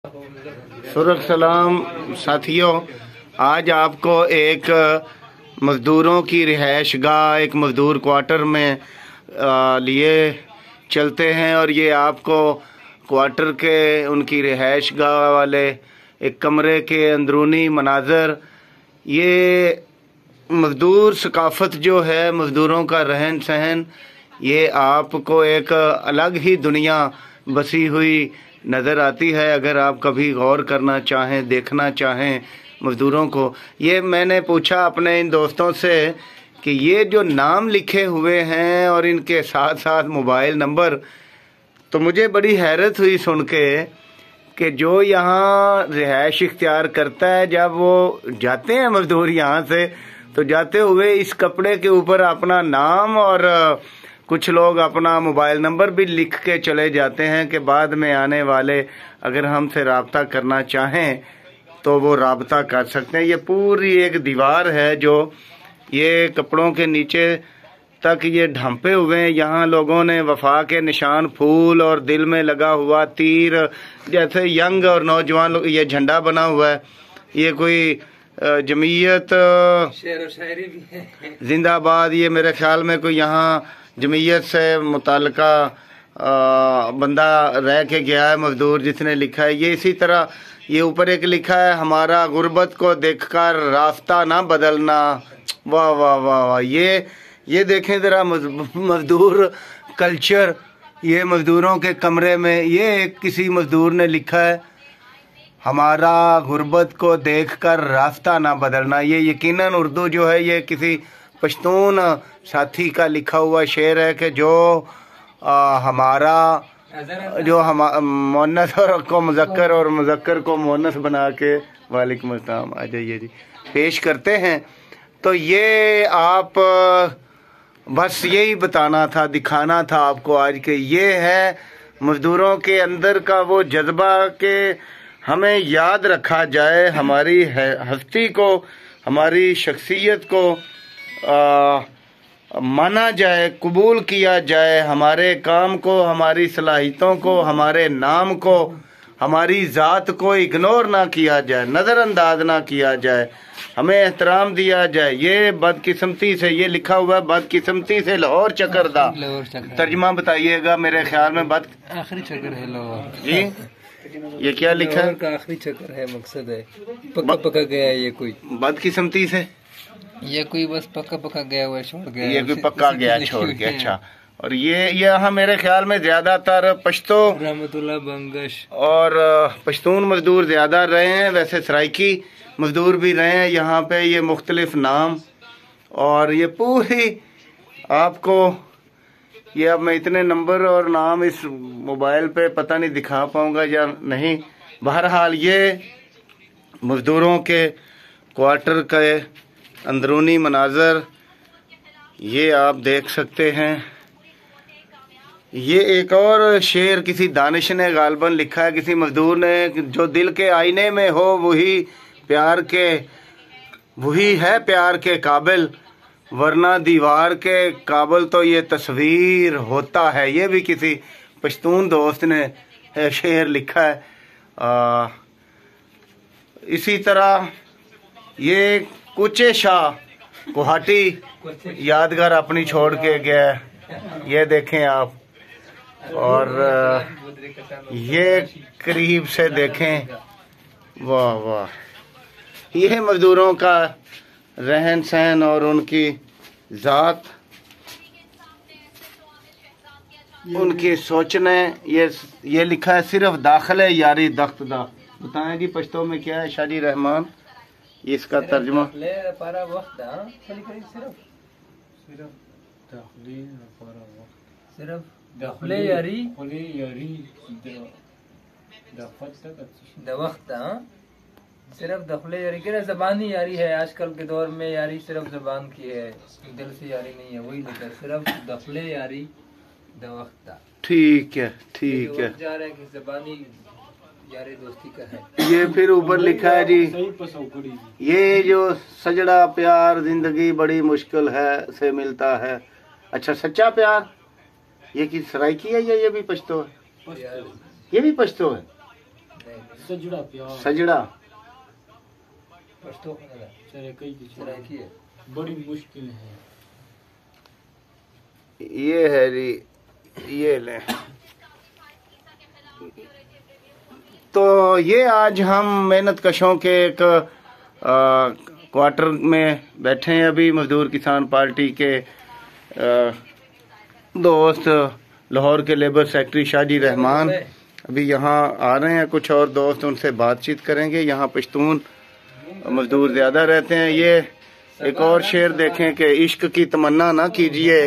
सुरख सलाम साथियों, आज आपको एक मज़दूरों की रिहाइश गाह, एक मज़दूर क्वार्टर में लिए चलते हैं और ये आपको क्वार्टर के उनकी रिहाइश गाह वाले एक कमरे के अंदरूनी मनाज़र, ये मज़दूर सकाफ़त जो है, मज़दूरों का रहन सहन, ये आपको एक अलग ही दुनिया बसी हुई नज़र आती है अगर आप कभी गौर करना चाहें, देखना चाहें मज़दूरों को। ये मैंने पूछा अपने इन दोस्तों से कि ये जो नाम लिखे हुए हैं और इनके साथ साथ मोबाइल नंबर, तो मुझे बड़ी हैरत हुई सुन के कि जो यहाँ रिहाइश इख्तियार करता है, जब वो जाते हैं मज़दूर यहाँ से, तो जाते हुए इस कपड़े के ऊपर अपना नाम और कुछ लोग अपना मोबाइल नंबर भी लिख के चले जाते हैं कि बाद में आने वाले अगर हमसे रब्ता करना चाहें तो वो रब्ता कर सकते हैं। ये पूरी एक दीवार है जो ये कपड़ों के नीचे तक ये ढांपे हुए हैं। यहाँ लोगों ने वफा के निशान, फूल और दिल में लगा हुआ तीर, जैसे यंग और नौजवान लोग, ये झंडा बना हुआ है। ये कोई जमीयत शेर और शायरी भी है जिंदाबाद, ये मेरे ख्याल में कोई यहाँ जमीयत से मुताल्लिका बंदा रह के गया है, मजदूर जिसने लिखा है। ये इसी तरह ये ऊपर एक लिखा है, हमारा गुर्बत को देखकर रास्ता ना बदलना। वाह वाह वाह वाह, ये देखें ज़रा मजदूर कल्चर। ये मजदूरों के कमरे में ये किसी मजदूर ने लिखा है, हमारा गुर्बत को देखकर रास्ता ना बदलना। ये यकीनन उर्दू जो है, ये किसी पश्तून साथी का लिखा हुआ शेर है कि जो हमारा हम मुन्नस को मुज़क्कर और मुज़क्कर को मुन्नस बना के, वालेकुम अस्सलाम, आ जाइए जी, पेश करते हैं। तो ये आप बस यही बताना था, दिखाना था आपको आज के ये है मज़दूरों के अंदर का वो जज्बा कि हमें याद रखा जाए, हमारी हस्ती को, हमारी शख्सियत को माना जाए, कबूल किया जाए, हमारे काम को, हमारी सलाहियतों को, हमारे नाम को, हमारी ज़ात को इग्नोर ना किया जाए, नज़रअंदाज ना किया जाए, हमें एहतराम दिया जाए। ये बदकिस्मती से, ये लिखा हुआ है बदकिस्मती से लाहौर चकरदा, तर्जुमा बताइएगा। मेरे ख्याल में आखिरी चक्कर है लाहौर जी, ये क्या लिखा है? आखिरी चक्कर है, मकसद है पक्का पक्का गया है। ये कोई बदकिस्मती से, ये कोई बस पक्का पक्का गया हुआ छोड़ गया, ये कोई पक्का गया छोड़ के। अच्छा, और ये यहाँ मेरे ख्याल में ज्यादातर पश्तो रहमतुल्लाह बंगश और पश्तून मजदूर ज्यादा रहे हैं, वैसे सराइकी मजदूर भी रहे हैं यहाँ पे। ये मुख्तलिफ नाम, और ये पूरी आपको, ये अब मैं इतने नंबर और नाम इस मोबाइल पे पता नहीं दिखा पाऊंगा या नहीं। बहरहाल ये मजदूरों के क्वार्टर के अंदरूनी मनाजर ये आप देख सकते हैं। ये एक और शेर किसी दानिश ने गालबन लिखा है, किसी मजदूर ने, जो दिल के आईने में हो वही है प्यार के काबिल, वरना दीवार के काबिल तो ये तस्वीर होता है। ये भी किसी पश्तून दोस्त ने शेर लिखा है। इसी तरह ये कुचे शाह गुवाहाटी यादगार अपनी छोड़ के गया, ये देखें आप, और ये करीब से देखें। वाह वाह, ये मजदूरों का रहन सहन और उनकी ज़ात, उनकी सोचने। ये लिखा है, सिर्फ दाखिले यारी दख्तदा। बताएं जी पश्तो में क्या है शादी रहमान, इसका तर्जुमा? सिर्फ दाखिले यारी सिर्फ दखले यारी के ज़बानी यारी है। आजकल के दौर में यारी सिर्फ ज़बान की है, दिल से यारी नहीं है। वही लिखा, सिर्फ दखले यारी दवख्ता। ठीक है, ठीक है, जा रहे हैं कि ज़बानी यारी दोस्ती का है। ये फिर ऊपर लिखा है जी, ये जो सजड़ा प्यार जिंदगी बड़ी मुश्किल है से मिलता है। अच्छा, सच्चा प्यार, ये की सराइकी है या ये भी पश्तो है? ये भी पश्तो है। सजड़ा प्यार सजड़ा पश्तो चले कई की है बड़ी मुश्किल है। ये है जी, ये ले। तो ये आज हम मेहनत कशों के एक क्वार्टर में बैठे हैं। अभी मजदूर किसान पार्टी के दोस्त लाहौर के लेबर सेक्रेटरी शाहजी रहमान अभी यहाँ आ रहे हैं। कुछ और दोस्त उनसे बातचीत करेंगे। यहाँ पश्तून मजदूर ज्यादा रहते हैं। ये एक और शेर देखें कि इश्क की तमन्ना ना कीजिए,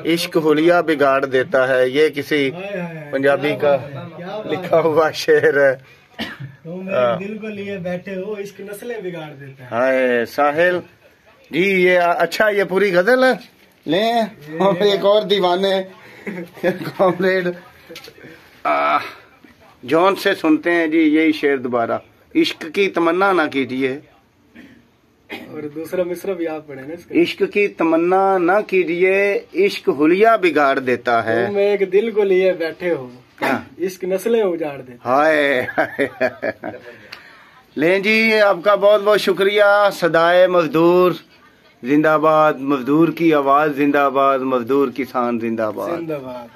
इश्क हुलिया बिगाड़ देता है। ये किसी पंजाबी का लिखा हुआ शेर है। दिल को लिए बैठे हो, इश्क नस्लें बिगाड़ देता है। हाय साहिल जी, ये अच्छा, ये पूरी गजल है। लें और एक और दीवाने कॉमरेड जॉन से सुनते हैं जी यही शेर दोबारा। इश्क की तमन्ना ना कीजिए, और दूसरा मिसरा भी आप पढ़े ना इसका। इश्क की तमन्ना ना कीजिए, इश्क हुलिया बिगाड़ देता है। तुम एक दिल को लिए बैठे हो, हाँ। इश्क नस्लें उजाड़ देता। हाय लें जी, आपका बहुत बहुत शुक्रिया। सदाए मजदूर जिंदाबाद, मजदूर की आवाज जिंदाबाद, मजदूर किसान जिंदाबाद। जिंदाबाद।